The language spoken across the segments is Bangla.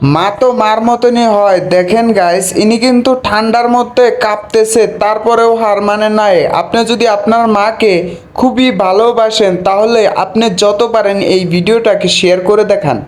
মা তো মার মতনই হয়। দেখেন গাইস, ইনি কিন্তু ঠান্ডার মধ্যে কাঁপতেছে, তারপরেও হার মানে নাই। আপনি যদি আপনার মাকে খুবই ভালোবাসেন তাহলে আপনি যত পারেন এই ভিডিওটাকে শেয়ার করে দেখান।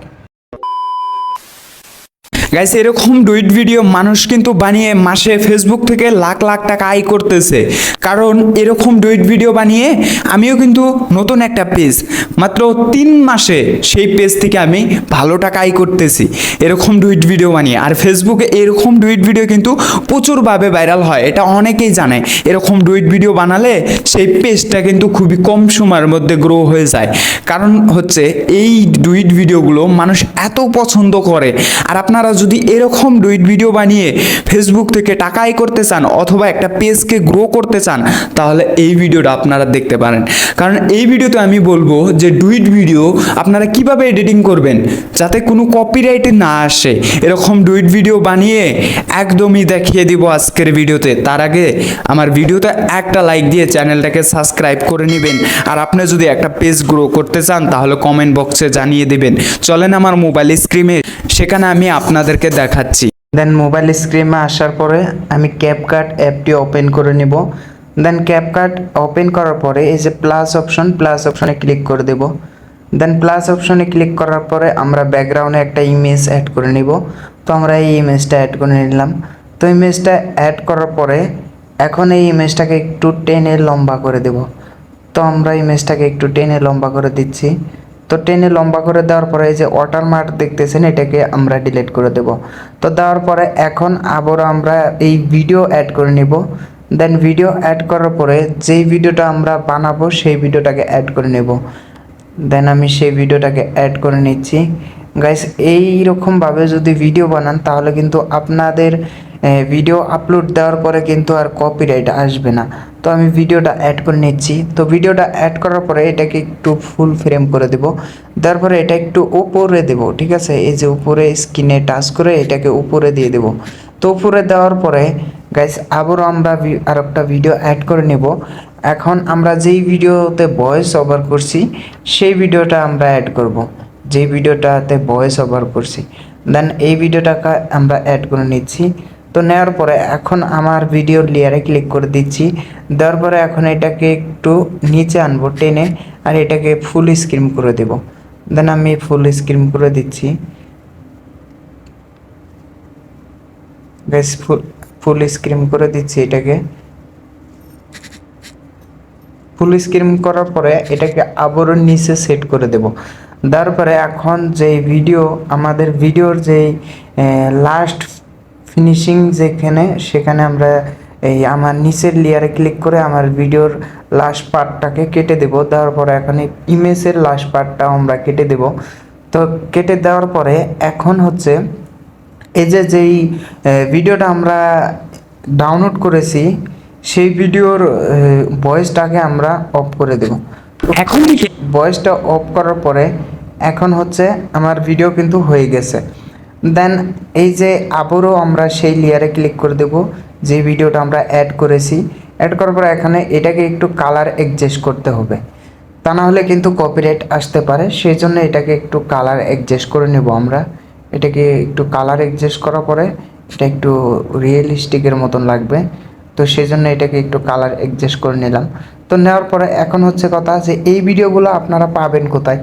গাইস, এরকম ডুইট ভিডিও মানুষ কিন্তু বানিয়ে মাসে ফেসবুক থেকে লাখ লাখ টাকা আয় করতেছে। কারণ এরকম ডুইট ভিডিও বানিয়ে আমিও কিন্তু নতুন একটা পেজ মাত্র 3 মাসে সেই পেজ থেকে আমি ভালো টাকা আয় করতেছি এরকম ডুইট ভিডিও বানিয়ে। আর ফেসবুকে এরকম ডুইট ভিডিও কিন্তু প্রচুরভাবে ভাইরাল হয়, এটা অনেকেই জানে। এরকম ডুইট ভিডিও বানালে সেই পেজটা কিন্তু খুবই কম সময়ের মধ্যে গ্রো হয়ে যায়। কারণ হচ্ছে এই ডুইট ভিডিওগুলো মানুষ এত পছন্দ করে। আর আপনারা যদি এরকম ডুইট ভিডিও বানিয়ে ফেসবুক থেকে টাকা আয় করতে চান অথবা একটা পেজকে গ্রো করতে চান, তাহলে এই ভিডিওটা আপনারা দেখতে পারেন। কারণ এই ভিডিওতে আমি বলবো যে ডুইট ভিডিও আপনারা কিভাবে এডিটিং করবেন যাতে কোনো কপিরাইট না আসে। এরকম ডুইট ভিডিও বানিয়ে একদমই দেখিয়ে দিব আজকের ভিডিওতে। তার আগে আমার ভিডিওতে একটা লাইক দিয়ে চ্যানেলটাকে সাবস্ক্রাইব করে নেবেন। আর আপনি যদি একটা পেজ গ্রো করতে চান তাহলে কমেন্ট বক্সে জানিয়ে দেবেন। চলেন আমার মোবাইল স্ক্রিনে, সেখানে আমি আপনাদেরকে দেখাচ্ছি। দেন মোবাইল স্ক্রিনে আসার পরে আমি ক্যাপকাট অ্যাপটি ওপেন করে নিব। দেন ক্যাপকাট ওপেন করার পরে এই যে প্লাস অপশনে ক্লিক করে দেব। দেন প্লাস অপশনে ক্লিক করার পরে আমরা ব্যাকগ্রাউন্ডে একটা ইমেজ অ্যাড করে নিব। তো আমরা এই ইমেজটা অ্যাড করে নিলাম। তো ইমেজটা অ্যাড করার পরে এখন এই ইমেজটাকে একটু টেনে লম্বা করে দেব। তো আমরা ইমেজটাকে একটু টেনে লম্বা করে দিচ্ছি। তো টেনে লম্বা করে দেওয়ার পরে এই যে ওয়াটারমার্ক দেখতেছেন, এটাকে আমরা ডিলিট করে দেব। তো দেওয়ার পরে এখন আবারও আমরা এই ভিডিও অ্যাড করে নিব। দেন ভিডিও অ্যাড করার পরে যেই ভিডিওটা আমরা বানাবো সেই ভিডিওটাকে অ্যাড করে নেব। দেন আমি সেই ভিডিওটাকে অ্যাড করে নিচ্ছি। গাইস, এইরকমভাবে যদি ভিডিও বানান তাহলে কিন্তু আপনাদের ভিডিও আপলোড দেওয়ার পরে কিন্তু আর কপিরাইট আসবে না। তো আমি ভিডিওটা অ্যাড করে নিচ্ছি। তো ভিডিওটা অ্যাড করার পরে এটাকে একটু ফুল ফ্রেম করে দেব। তারপরে এটা একটু উপরে দেব, ঠিক আছে? এই যে উপরে স্ক্রিনে টাচ করে এটাকে উপরে দিয়ে দেব। তো উপরে দেওয়ার পরে গাইস আবারও আমরা আর একটা ভিডিও অ্যাড করে নেব। এখন আমরা যেই ভিডিওতে ভয়েস ওভার করছি সেই ভিডিওটা আমরা অ্যাড করব, যেই ভিডিওটাতে ভয়েস ওভার করছি। দেন এই ভিডিওটাকে আমরা অ্যাড করে নিচ্ছি। তো নেওয়ার পরে এখন আমার ভিডিওর লেয়ারে ক্লিক করে দিচ্ছি। দেওয়ার পরে এখন এটাকে একটু নিচে আনবো টেনে, আর এটাকে ফুল স্ক্রিন করে দেব। দেন আমি ফুল স্ক্রিন করে দিচ্ছি। গাইস, ফুল স্ক্রিন করে দিচ্ছি। এটাকে ফুল স্ক্রিন করার পরে এটাকে আবারও নিচে সেট করে দেব। তারপরে এখন যেই ভিডিও আমাদের ভিডিওর যেই লাস্ট ফিনিশিং যেখানে, সেখানে আমরা এই আমার নিচের লেয়ারে ক্লিক করে আমার ভিডিওর লাস্ট পার্টটাকে কেটে দেব। তারপরে এখন এই ইমেজের লাস্ট পার্টটাও আমরা কেটে দেব। তো কেটে দেওয়ার পরে এখন হচ্ছে এই যে যেই ভিডিওটা আমরা ডাউনলোড করেছি সেই ভিডিওর ভয়েসটাকে আমরা অফ করে দেব। এখন ভয়েসটা অফ করার পরে এখন হচ্ছে আমার ভিডিও কিন্তু হয়ে গেছে। দেন এই যে আবারও আমরা সেই লেয়ারে ক্লিক করে দেব যে ভিডিওটা আমরা অ্যাড করেছি। অ্যাড করার পরে এখানে এটাকে একটু কালার অ্যাডজাস্ট করতে হবে, তা না হলে কিন্তু কপিরাইট আসতে পারে। সেই জন্য এটাকে একটু কালার অ্যাডজাস্ট করে নেব আমরা। এটাকে একটু কালার অ্যাডজাস্ট করার পরে এটা একটু রিয়েলিস্টিকের মতন লাগবে। তো সেই জন্য এটাকে একটু কালার অ্যাডজাস্ট করে নিলাম। তো নেওয়ার পরে এখন হচ্ছে কথা যে এই ভিডিওগুলো আপনারা পাবেন কোথায়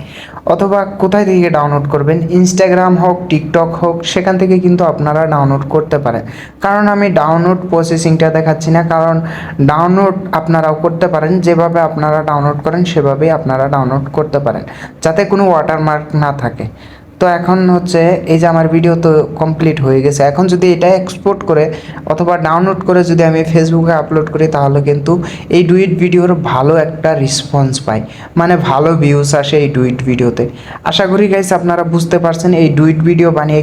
অথবা কোথায় থেকে ডাউনলোড করবেন। ইনস্টাগ্রাম হোক, টিকটক হোক, সেখান থেকে কিন্তু আপনারা ডাউনলোড করতে পারেন। কারণ আমি ডাউনলোড প্রসেসিংটা দেখাচ্ছি না, কারণ ডাউনলোড আপনারাও করতে পারেন। যেভাবে আপনারা ডাউনলোড করেন সেভাবেই আপনারা ডাউনলোড করতে পারেন, যাতে কোনো ওয়াটারমার্ক না থাকে। তো এখন হচ্ছে এই যে আমার ভিডিও তো কমপ্লিট হয়ে গেছে। এখন যদি এটা এক্সপোর্ট করে অথবা ডাউনলোড করে যদি আমি ফেসবুকে আপলোড করি তাহলে কিন্তু এই ডুইট ভিডিওর ভালো একটা রেসপন্স পাই, মানে ভালো ভিউজ আসে এই ডুইট ভিডিওতে। আশা করি গাইস আপনারা বুঝতে পারছেন এই ডুইট ভিডিও বানিয়ে